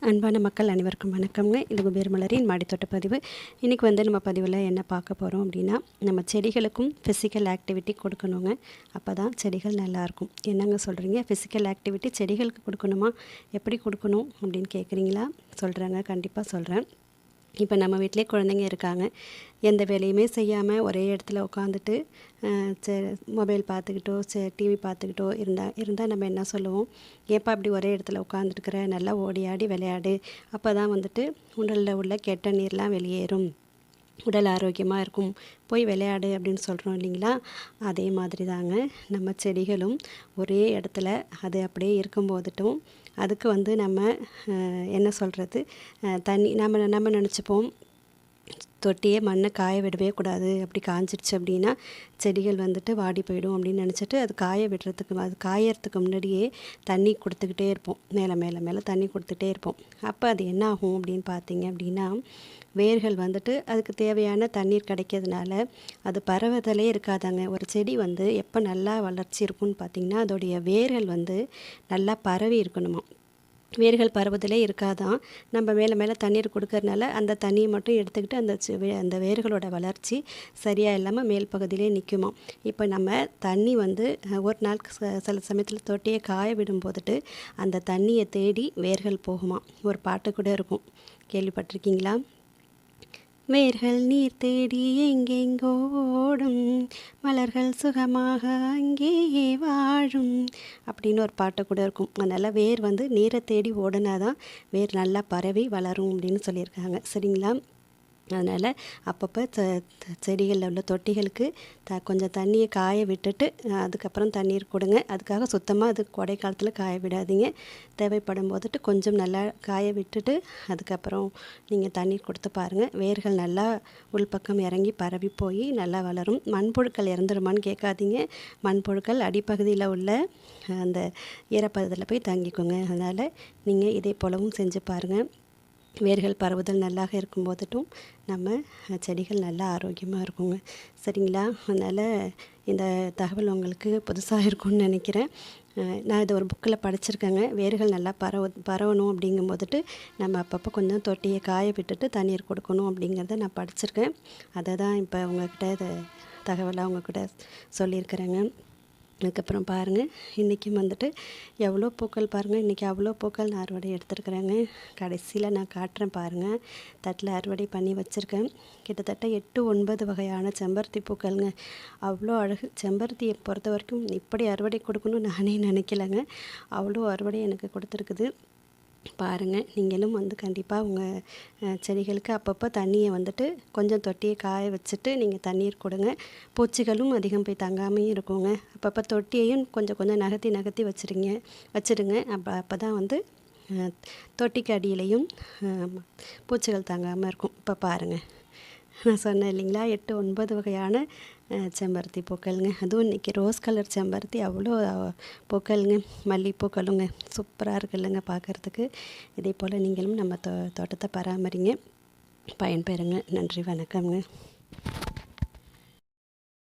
அன்பான மக்கள் அனைவருக்கும் வணக்கம்ங்க. இது குபேர் மலரின் மாடித்தோட்ட பதிவு. இன்றைக்கி நம்ம பதிவில் என்ன பார்க்க போகிறோம் அப்படின்னா, நம்ம செடிகளுக்கும் ஃபிசிக்கல் ஆக்டிவிட்டி கொடுக்கணுங்க. அப்போ தான் செடிகள் நல்லாயிருக்கும். என்னங்க சொல்கிறீங்க, ஃபிசிக்கல் ஆக்டிவிட்டி செடிகளுக்கு கொடுக்கணுமா, எப்படி கொடுக்கணும் அப்படின்னு கேட்குறீங்களா? சொல்கிறேங்க, கண்டிப்பாக சொல்கிறேன். இப்போ நம்ம வீட்டிலே குழந்தைங்க இருக்காங்க. எந்த வேலையுமே செய்யாமல் ஒரே இடத்துல உட்காந்துட்டு மொபைல் பார்த்துக்கிட்டோ டிவி பார்த்துக்கிட்டோ இருந்தால் நம்ம என்ன சொல்லுவோம், ஏப்பா இப்படி ஒரே இடத்துல உட்காந்துருக்குற, நல்லா ஓடி ஆடி விளையாடு, அப்போ தான் உடலில் உள்ள கெட்ட நீர்லாம் வெளியேறும், உடல் ஆரோக்கியமாக இருக்கும், போய் விளையாடு அப்படின்னு சொல்கிறோம் இல்லைங்களா? அதே மாதிரி தாங்க நம்ம செடிகளும் ஒரே இடத்துல அது அப்படியே இருக்கும்போதுட்டும் அதுக்கு நம்ம என்ன சொல்கிறது, தண்ணி நம்ம நினச்சிப்போம், தொட்டியே மண்ணை காய விடவே கூடாது, அப்படி காஞ்சிடுச்சு அப்படின்னா செடிகள் வாடி போயிடும் அப்படின்னு நினச்சிட்டு அது காயறதுக்கு முன்னாடியே தண்ணி கொடுத்துக்கிட்டே இருப்போம், மேலே மேலே மேலே தண்ணி கொடுத்துட்டே இருப்போம். அப்போ அது என்ன ஆகும் அப்படின்னு பார்த்தீங்க அப்படின்னா, வேர்கள் அதுக்கு தேவையான தண்ணீர் கிடைக்கிறதுனால அது பரவுதலே இருக்காதாங்க. ஒரு செடி எப்போ நல்லா வளர்ச்சி இருக்கும்னு பார்த்திங்கன்னா, அதோடைய வேர்கள் நல்லா பரவி இருக்கணுமா. வேர்கள் பரவுதலே இருக்காதான். நம்ம மேலே மேலே தண்ணீர் கொடுக்கறனால அந்த தண்ணியை மட்டும் எடுத்துக்கிட்டு அந்த வேர்களோட வளர்ச்சி சரியாக இல்லாமல் மேல் பகுதியிலே நிற்குமா. இப்போ நம்ம தண்ணி ஒரு நாள் சில சமயத்தில் தொட்டியை காய விடும் போதுட்டு அந்த தண்ணியை தேடி வேர்கள் போகுமா. ஒரு பாட்டு கூட இருக்கும், கேள்விப்பட்டிருக்கீங்களா? வேர்கள் நீர் தேடி எங்கெங்கோ ஓடும், மலர்கள் சுகமாக அங்கேயே வாழும் அப்படின்னு ஒரு பாட்டு கூட இருக்கும். அதனால் வேர் நீரை தேடி ஓடுனாதான் வேர் நல்லா பரவி வளரும் அப்படின்னு சொல்லியிருக்காங்க, சரிங்களா? அதனால் அப்பப்போ செடிகளில் உள்ள தொட்டிகளுக்கு கொஞ்சம் தண்ணியை காய விட்டுட்டு அதுக்கப்புறம் தண்ணீர் கொடுங்க. அதுக்காக சுத்தமாக அது கோடை காலத்தில் காய விடாதீங்க. தேவைப்படும் போதுட்டு கொஞ்சம் நல்லா காய விட்டுட்டு அதுக்கப்புறம் நீங்கள் தண்ணீர் கொடுத்து பாருங்கள். வேர்கள் நல்லா உள்பக்கம் இறங்கி பரவி போய் நல்லா வளரும். மண்புழுக்கள் இறந்துருமான்னு கேட்காதீங்க. மண்புழுக்கள் அடிப்பகுதியில் உள்ள அந்த ஈரப்பதத்தில் போய் தங்கிக்கோங்க. அதனால் நீங்கள் இதே போலவும் செஞ்சு பாருங்கள். வேர்கள் பரவுதல் நல்லாக இருக்கும் போதுட்டும் நம்ம செடிகள் நல்லா ஆரோக்கியமாக இருக்குங்க, சரிங்களா? அதனால் இந்த தகவல் உங்களுக்கு புதுசாக இருக்கும்னு நினைக்கிறேன். நான் இதை ஒரு புக்கில் படிச்சிருக்கேங்க. வேர்கள் நல்லா பரவணும் அப்படிங்கும் போதுட்டு நம்ம அப்பப்போ கொஞ்சம் தொட்டியை காய விட்டுட்டு தண்ணீர் கொடுக்கணும் அப்படிங்கிறத நான் படிச்சிருக்கேன். அதை தான் இப்போ உங்கள்கிட்ட இதை தகவலாக உங்கள்கிட்ட சொல்லியிருக்கிறேங்க. அதுக்கப்புறம் பாருங்கள், இன்றைக்கும் எவ்வளோ பூக்கள் பாருங்கள். இன்றைக்கி அவ்வளோ பூக்கள் நான் அறுவடை எடுத்துருக்குறேங்க. கடைசியில் நான் காட்டுறேன் பாருங்கள். தட்டில் அறுவடை பண்ணி வச்சுருக்கேன். கிட்டத்தட்ட 8-9 வகையான செம்பருத்தி பூக்கள்ங்க. அவ்வளோ அழகு. செம்பருத்தியை பொறுத்த வரைக்கும் இப்படி அறுவடை கொடுக்கணும்னு நானே நினைக்கலைங்க. அவ்வளோ அறுவடை எனக்கு கொடுத்துருக்குது. பாருங்கள், நீங்களும் கண்டிப்பாக உங்கள் செடிகளுக்கு அப்பப்போ தண்ணியை கொஞ்சம் தொட்டியை காய வச்சுட்டு நீங்கள் தண்ணீர் கொடுங்க. பூச்சிகளும் அதிகம் போய் தங்காமையும் இருக்குங்க. அப்பப்போ தொட்டியையும் கொஞ்சம் கொஞ்சம் நகர்த்தி வச்சுருங்க. அப்போ தான் தொட்டிக்கு அடியிலையும் பூச்சிகள் தங்காமல் இருக்கும். இப்போ பாருங்கள், நான் சொன்னேன் இல்லைங்களா, 8-9 வகையான செம்பருத்தி பூக்கள்ங்க. அதுவும் இன்றைக்கி ரோஸ் கலர் செம்பருத்தி அவ்வளோ பூக்கள்ங்க. மல்லிகைப்பூக்களுங்க சூப்பராக இருக்குல்லங்க பார்க்குறதுக்கு. இதே போல் நீங்களும் நம்ம தோட்டத்தை பராமரிங்க, பயன்பெறுங்க. நன்றி, வணக்கம்ங்க.